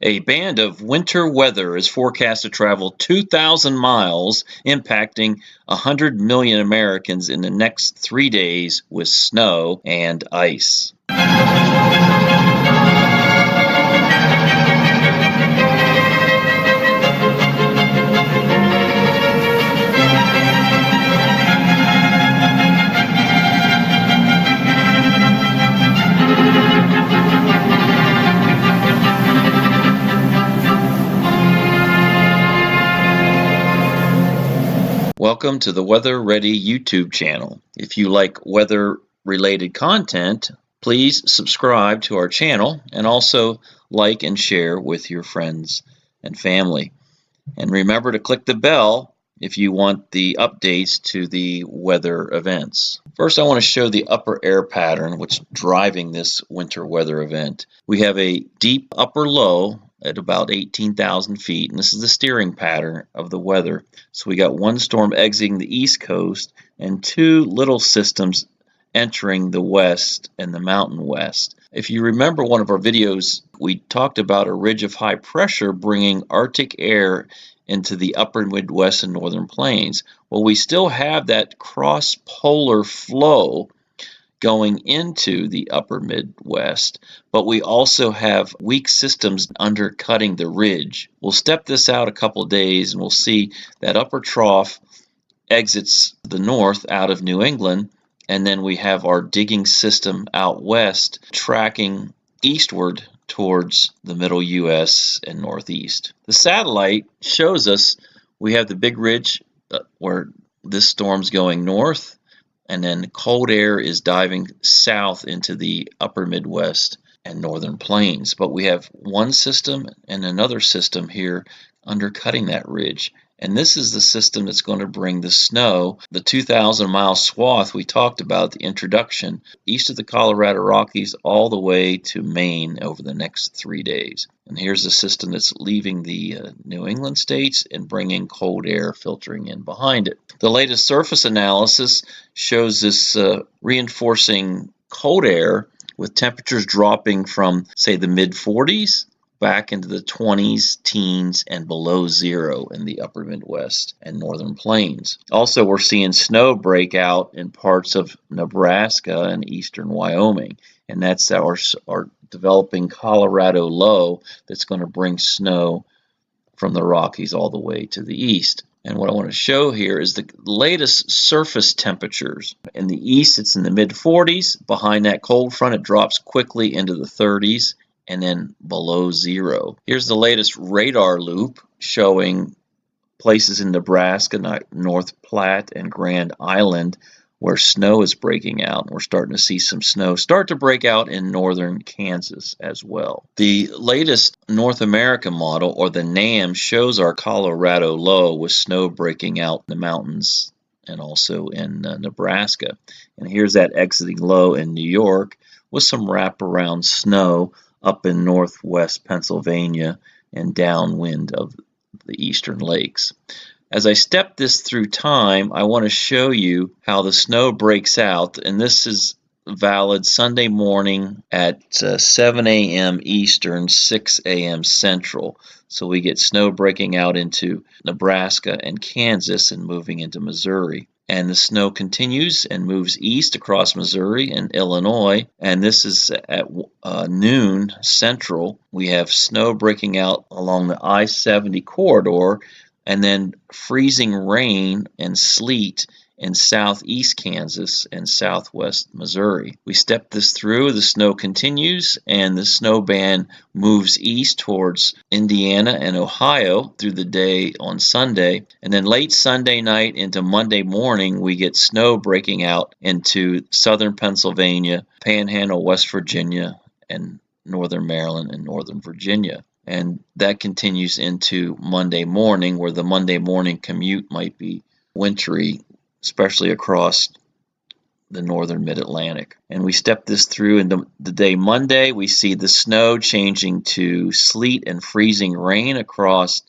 A band of winter weather is forecast to travel 2,000 miles, impacting 100 million Americans in the next 3 days with snow and ice. Welcome to the Weather Ready YouTube channel. If you like weather-related content, please subscribe to our channel and also like and share with your friends and family. And remember to click the bell if you want the updates to the weather events. First, I want to show the upper air pattern which is driving this winter weather event. We have a deep upper low at about 18,000 feet, and this is the steering pattern of the weather. So we got one storm exiting the east coast and two little systems entering the west and the mountain west. If you remember one of our videos, we talked about a ridge of high pressure bringing Arctic air into the upper Midwest and northern plains. Well, we still have that cross-polar flow going into the upper Midwest, but we also have weak systems undercutting the ridge. We'll step this out a couple of days and we'll see that upper trough exits the north out of New England, and then we have our digging system out west tracking eastward towards the middle U.S. and northeast. The satellite shows us we have the big ridge where this storm's going north, and then cold air is diving south into the upper Midwest and northern plains. But we have one system and another system here undercutting that ridge. And this is the system that's going to bring the snow, the 2,000-mile swath we talked about, the introduction, east of the Colorado Rockies all the way to Maine over the next 3 days. And here's the system that's leaving the New England states and bringing cold air filtering in behind it. The latest surface analysis shows this reinforcing cold air with temperatures dropping from, say, the mid-40s back into the 20s, teens, and below zero in the upper Midwest and northern plains. Also, we're seeing snow break out in parts of Nebraska and eastern Wyoming, and that's our developing Colorado low that's going to bring snow from the Rockies all the way to the east. And what I want to show here is the latest surface temperatures. In the east, it's in the mid-40s. Behind that cold front, it drops quickly into the 30s. And then below zero. Here's the latest radar loop showing places in Nebraska, North Platte, and Grand Island where snow is breaking out. And we're starting to see some snow start to break out in northern Kansas as well. The latest North America model, or the NAM, shows our Colorado low with snow breaking out in the mountains and also in Nebraska. And here's that exiting low in New York with some wraparound snow up in northwest Pennsylvania and downwind of the eastern lakes. As I step this through time, I want to show you how the snow breaks out, and this is valid Sunday morning at 7 a.m. Eastern, 6 a.m. Central. So we get snow breaking out into Nebraska and Kansas and moving into Missouri. And the snow continues and moves east across Missouri and Illinois. And this is at noon Central. We have snow breaking out along the I-70 corridor, and then freezing rain and sleet in southeast Kansas and southwest Missouri. We step this through, the snow continues, and the snow band moves east towards Indiana and Ohio through the day on Sunday. And then late Sunday night into Monday morning, we get snow breaking out into southern Pennsylvania, Panhandle, West Virginia, and northern Maryland and northern Virginia. And that continues into Monday morning, where the Monday morning commute might be wintry, especially across the northern mid-Atlantic. And we step this through, and the day Monday, we see the snow changing to sleet and freezing rain across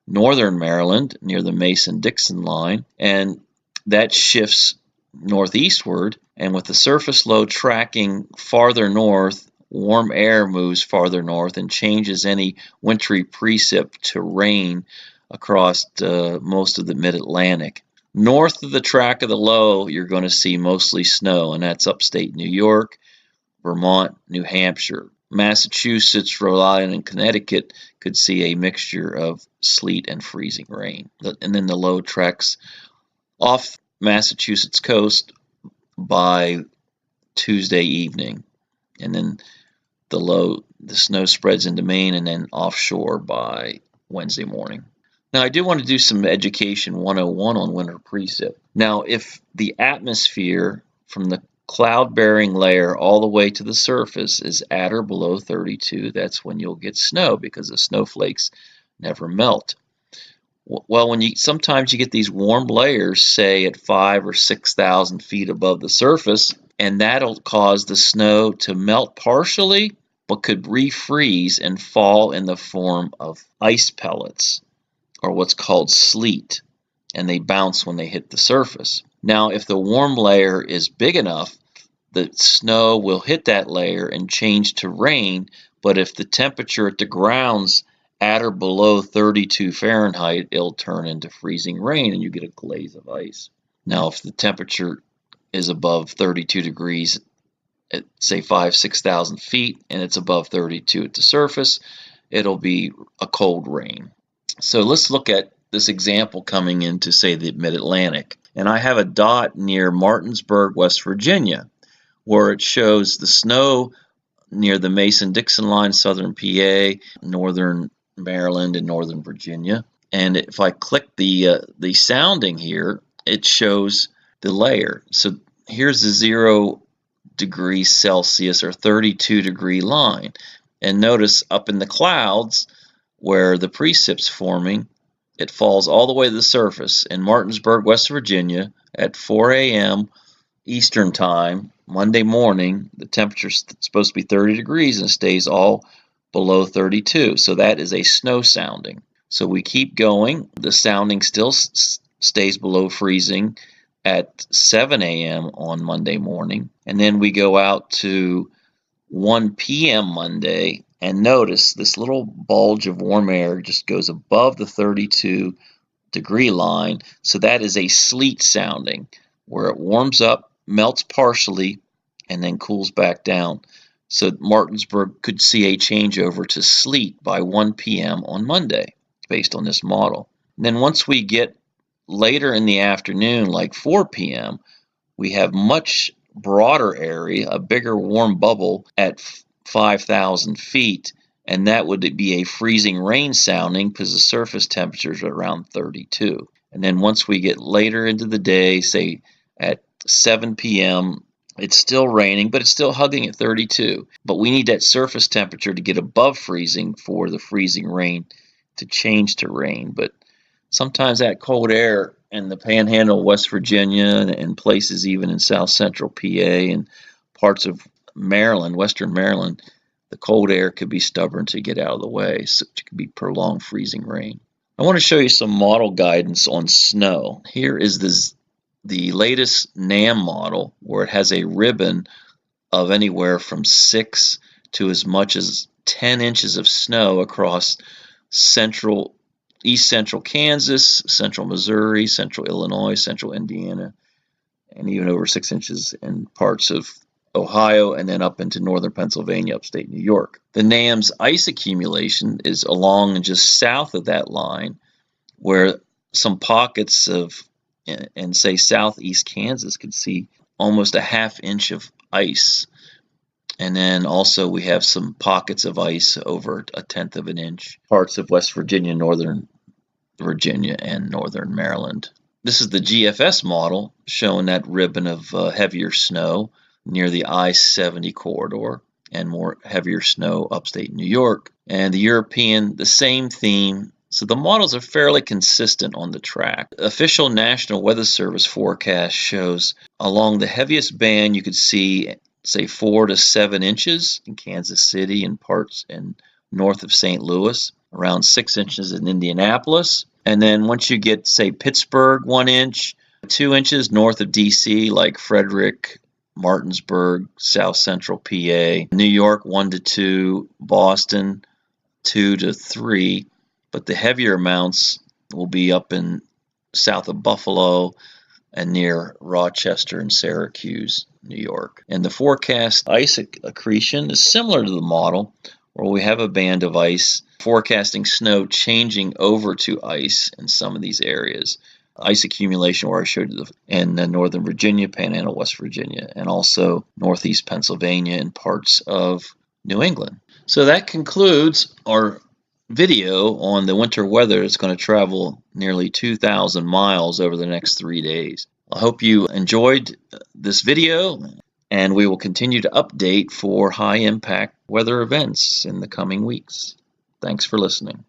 northern Maryland near the Mason-Dixon line, and that shifts northeastward, and with the surface low tracking farther north, warm air moves farther north and changes any wintry precip to rain across most of the mid-Atlantic. North of the track of the low, you're going to see mostly snow, and that's upstate New York, Vermont, New Hampshire. Massachusetts, Rhode Island, and Connecticut could see a mixture of sleet and freezing rain. And then the low treks off Massachusetts coast by Tuesday evening. And then the snow spreads into Maine and then offshore by Wednesday morning. Now, I do want to do some Education 101 on winter precip. Now, if the atmosphere from the cloud-bearing layer all the way to the surface is at or below 32, that's when you'll get snow because the snowflakes never melt. Well, sometimes you get these warm layers, say at 5,000 or 6,000 feet above the surface, and that'll cause the snow to melt partially, but could refreeze and fall in the form of ice pellets, or what's called sleet, and they bounce when they hit the surface. Now, if the warm layer is big enough, the snow will hit that layer and change to rain, but if the temperature at the ground's at or below 32 Fahrenheit, it'll turn into freezing rain and you get a glaze of ice. Now, if the temperature is above 32 degrees at, say, 5,000, 6,000 feet and it's above 32 at the surface, it'll be a cold rain. So let's look at this example coming into, say, the mid-Atlantic. And I have a dot near Martinsburg, West Virginia, where it shows the snow near the Mason-Dixon line, southern PA, northern Maryland, and northern Virginia. And if I click the sounding here, it shows the layer. So here's the 0 degrees Celsius or 32 degree line. And notice up in the clouds where the precip's forming, it falls all the way to the surface. In Martinsburg, West Virginia at 4 a.m. Eastern Time, Monday morning, the temperature's supposed to be 30 degrees and stays all below 32. So that is a snow sounding. So we keep going. The sounding still stays below freezing at 7 a.m. on Monday morning. And then we go out to 1 p.m. Monday, and notice this little bulge of warm air just goes above the 32 degree line. So that is a sleet sounding, where it warms up, melts partially, and then cools back down. So Martinsburg could see a changeover to sleet by 1 p.m. on Monday, based on this model. And then once we get later in the afternoon, like 4 p.m., we have much broader area, a bigger warm bubble at 5,000 feet, and that would be a freezing rain sounding because the surface temperatures are around 32. And then once we get later into the day, say at 7 p.m., it's still raining, but it's still hugging at 32. But we need that surface temperature to get above freezing for the freezing rain to change to rain. But sometimes that cold air in the panhandle of West Virginia and places even in south central PA and parts of Maryland, western Maryland, the cold air could be stubborn to get out of the way, so it could be prolonged freezing rain. I want to show you some model guidance on snow. Here is the latest NAM model, where it has a ribbon of anywhere from 6 to as much as 10 inches of snow across east central Kansas, central Missouri, central Illinois, central Indiana, and even over 6 inches in parts of Ohio, and then up into northern Pennsylvania, upstate New York. The NAM's ice accumulation is along and just south of that line, where some pockets of, in say southeast Kansas, could see almost a half inch of ice. And then also we have some pockets of ice over a tenth of an inch, parts of West Virginia, northern Virginia, and northern Maryland. This is the GFS model showing that ribbon of heavier snow near the I-70 corridor and more heavier snow upstate New York. And the European, the same theme. So the models are fairly consistent on the track. Official National Weather Service forecast shows along the heaviest band you could see, say, 4 to 7 inches in Kansas City and parts in north of St. Louis, around 6 inches in Indianapolis. And then once you get, say, Pittsburgh, 1 inch, 2 inches north of D.C., like Frederick, Martinsburg, South Central PA, New York 1 to 2, Boston 2 to 3, but the heavier amounts will be up in south of Buffalo and near Rochester and Syracuse, New York. And the forecast ice accretion is similar to the model, where we have a band of ice forecasting snow changing over to ice in some of these areas. Ice accumulation, where I showed you in Northern Virginia, Panhandle, West Virginia, and also Northeast Pennsylvania and parts of New England. So that concludes our video on the winter weather. It's going to travel nearly 2,000 miles over the next 3 days. I hope you enjoyed this video, and we will continue to update for high impact weather events in the coming weeks. Thanks for listening.